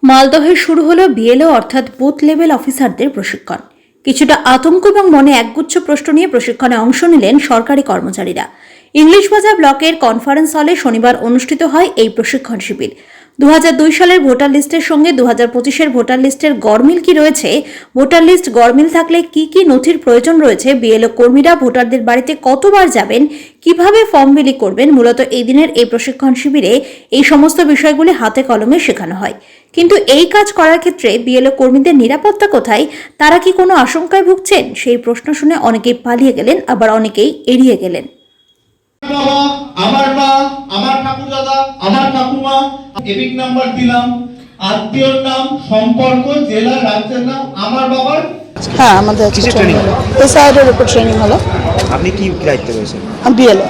মালদহে শুরু হলো বিএলও অর্থাৎ বুথ লেভেল অফিসারদের প্রশিক্ষণ। কিছুটা আতঙ্ক এবং মনে একগুচ্ছ প্রশ্ন নিয়ে প্রশিক্ষণে অংশ নিলেন সরকারি কর্মচারীরা। ইংলিশবাজার ব্লকের কনফারেন্স হলে শনিবার অনুষ্ঠিত হয় এই প্রশিক্ষণ শিবির। 2002 সালের ভোটার লিস্টের সঙ্গে 2025-এর ভোটার লিস্টের গড়মিল কি রয়েছে, ভোটার লিস্ট গড়মিল থাকলে কি কি নথির প্রয়োজন রয়েছে, বিএলও কর্মীরা ভোটারদের বাড়িতে কতবার যাবেন, কিভাবে ফর্ম বিলি করবেন, মূলত এই দিনের এই প্রশিক্ষণ শিবিরে এই সমস্ত বিষয়গুলি হাতে কলমে শেখানো হয়। কিন্তু এই কাজ করার ক্ষেত্রে বিএলও কর্মীদের নিরাপত্তা কোথায়, তারা কি কোনো আশঙ্কায় ভুগছেন, সেই প্রশ্ন শুনে অনেকেই পালিয়ে গেলেন, আবার অনেকেই এড়িয়ে গেলেন। আমার মা, আমার ঠাকুরদাদা, আমার ঠাকুমা, এপিক নাম্বার দিলাম, আত্মীয়র নাম, সম্পর্ক, জেলা, রাজ্যের নাম, আমার বাবার। হ্যাঁ, আমাদের আজকে ট্রেনিং হলো, এসআইআর উপর ট্রেনিং হলো। আপনি কি দায়িত্বে রয়েছেন? বিএলও।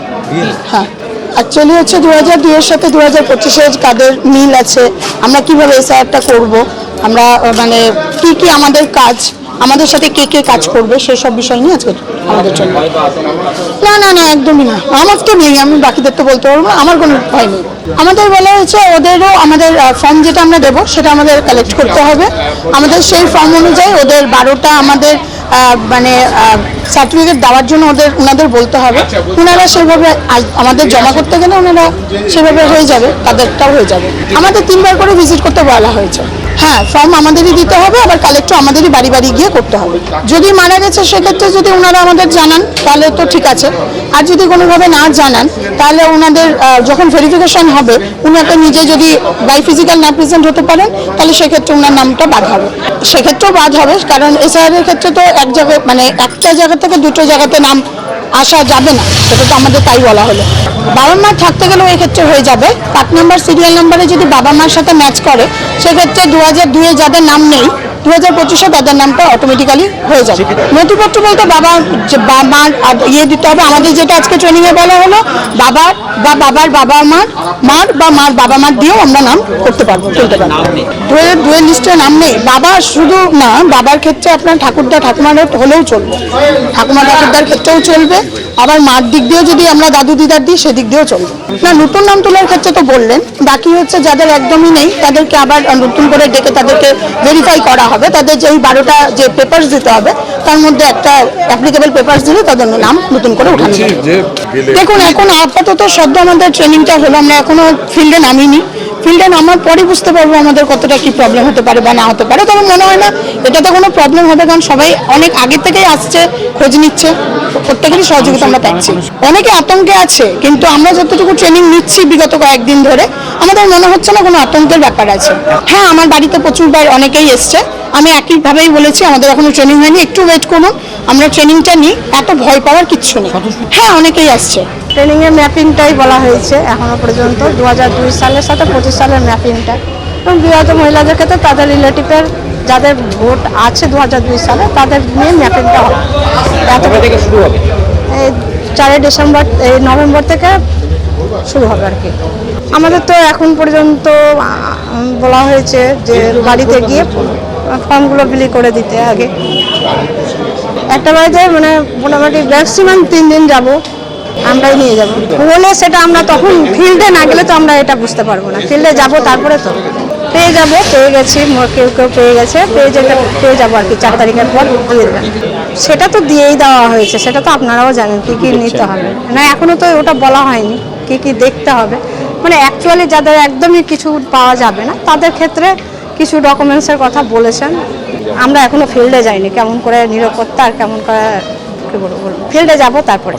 হ্যাঁ, অ্যাকচুয়ালি হচ্ছে 2002 এর সাথে 2025-এর কাদের মিল আছে, আমরা কিভাবে এসআইআরটা করব, আমরা মানে কি কি আমাদের কাজ, আমাদের সাথে কে কে কাজ করবে, সেই সব বিষয় নিয়ে আজকে আমাদের জন্য। না না না, একদমই না, আমার তো নেই, আমি বাকিদের তো বলতে পারবো না, আমার কোনো ভয় নেই। আমাদের বলা হয়েছে ওদেরও আমাদের ফর্ম যেটা আমরা দেবো সেটা আমাদের কালেক্ট করতে হবে। আমাদের সেই ফর্ম অনুযায়ী ওদের 12টা আমাদের মানে সার্টিফিকেট দেওয়ার জন্য ওনাদের বলতে হবে। ওনারা সেভাবে আমাদের জমা করতে গেলে ওনারা সেভাবে হয়ে যাবে, তাদেরটাও হয়ে যাবে। আমাদের 3বার করে ভিজিট করতে বলা হয়েছে। হ্যাঁ, ফর্ম আমাদেরই দিতে হবে, আবার কালেক্টও আমাদেরই বাড়ি বাড়ি গিয়ে করতে হবে। যদি মারা গেছে সেক্ষেত্রে যদি ওনারা আমাদের জানান তাহলে তো ঠিক আছে, আর যদি কোনোভাবে না জানান তাহলে ওনাদের যখন ভেরিফিকেশন হবে উনাকে নিজে যদি বাই ফিজিক্যাল না প্রেজেন্ট হতে পারেন তাহলে সেক্ষেত্রে ওনার নামটা বাদ হবে। সেক্ষেত্রেও বাদ হবে, কারণ এসআইআর ক্ষেত্রে তো এক জায়গায় মানে একটা জায়গা থেকে দুটো জায়গাতে নাম আসা যাবে না, সেটা তো আমাদের তাই বলা হলো। বাবা মা থাকতে গেলেও এক্ষেত্রে হয়ে যাবে। 5 নাম্বার সিরিয়াল নাম্বারে যদি বাবা মার সাথে ম্যাচ করে সেক্ষেত্রে 2002-এ যাদের নাম নেই 2025-এ তাদের নামটা অটোমেটিক্যালি হয়ে যাবে। নথিপত্র বলতে বাবা মার ইয়ে দিতে হবে। আমাদের যেটা আজকে ট্রেনিংয়ে বলা হলো, বাবার বা বাবার বাবা মার বা মার বাবা মার দিয়েও আমরা নাম করতে পারবো, তুলতে পারবো। 2002-এর লিস্টে নাম নেই, বাবা শুধু না, বাবার ক্ষেত্রে আপনার ঠাকুরদা ঠাকুমার হলেও চলবে, ঠাকুমা ঠাকুরদার ক্ষেত্রেও চলবে, আবার মার দিক দিয়েও যদি আমরা দাদু দিদার দিই সেদিক দিয়েও চলবে না। নতুন নাম তোলার ক্ষেত্রে তো বললেন, বাকি হচ্ছে যাদের একদমই নেই তাদেরকে আবার নতুন করে ডেকে তাদেরকে ভেরিফাই করা হবে। তাদের যে 12টা যে পেপারস দিতে হবে তার মধ্যে একটা অ্যাপ্লিকেবল পেপারস দিলে তাদের নাম নতুন করে উঠানো যাবে। দেখুন, এখন আপাতত সদ্য আমাদের ট্রেনিংটা হলো, আমরা এখনো ফিল্ডে নামিনি। ফিল্ডে নামার পরে বুঝতে পারবো আমাদের কতটা কি প্রবলেম হতে পারে বা না হতে পারে। তবে মনে হয় না এটাতে কোনো প্রবলেম হবে, কারণ সবাই অনেক আগে থেকেই আসছে, খোঁজ নিচ্ছে, প্রত্যেকেরই সহযোগিতা আমরা পাচ্ছি। অনেকে আতঙ্কে আছে, কিন্তু আমরা যতটুকু ট্রেনিং নিচ্ছি বিগত কয়েকদিন ধরে আমাদের মনে হচ্ছে না কোনো আতঙ্কের ব্যাপার আছে। হ্যাঁ, আমার বাড়িতে প্রচুরবার অনেকেই এসছে, আমি একইভাবেই বলেছি আমাদের এখনো ট্রেনিং হয়নি, একটু ওয়েট করুন, আমরা ট্রেনিংটা নিই, এত ভয় পাওয়ার কিচ্ছু নেই। হ্যাঁ, অনেকেই আসছে। ট্রেনিংয়ের ম্যাপিংটাই বলা হয়েছে এখনো পর্যন্ত, 2002 সালের সাথে 25 সালের ম্যাপিংটা, এবং বিবাহিত মহিলাদের ক্ষেত্রে তাদের রিলেটিভের যাদের ভোট আছে 2002 সালে তাদের নিয়ে ম্যাপিংটা হবে। থেকে শুরু হবে এই 4 ডিসেম্বর, এই নভেম্বর থেকে শুরু হবে আর কি। আমাদের তো এখন পর্যন্ত বলা হয়েছে যে বাড়িতে গিয়ে ফর্মগুলো বিলি করে দিতে। আগে একটা বাড়িতে মানে মোটামুটি ম্যাক্সিমাম 3 দিন যাব, আমরাই নিয়ে যাব বলে, সেটা আমরা তখন ফিল্ডে না গেলে তো আমরা এটা বুঝতে পারবো না। ফিল্ডে যাব তারপরে তো পেয়ে গেছি, কেউ কেউ পেয়ে গেছে, পেয়ে যাবো আর কি 4 তারিখের পর দিয়ে দেবেন। সেটা তো দিয়েই দেওয়া হয়েছে, সেটা তো আপনারাও জানেন কী কী নিতে হবে না, এখনও তো ওটা বলা হয়নি কী কী দেখতে হবে। মানে অ্যাকচুয়ালি যাদের একদমই কিছু পাওয়া যাবে না তাদের ক্ষেত্রে কিছু ডকুমেন্টসের কথা বলেছেন। আমরা এখনো ফিল্ডে যাইনি, কেমন করে নিরাপত্তা আর কেমন করে কী বলবো, ফিল্ডে যাব তারপরে।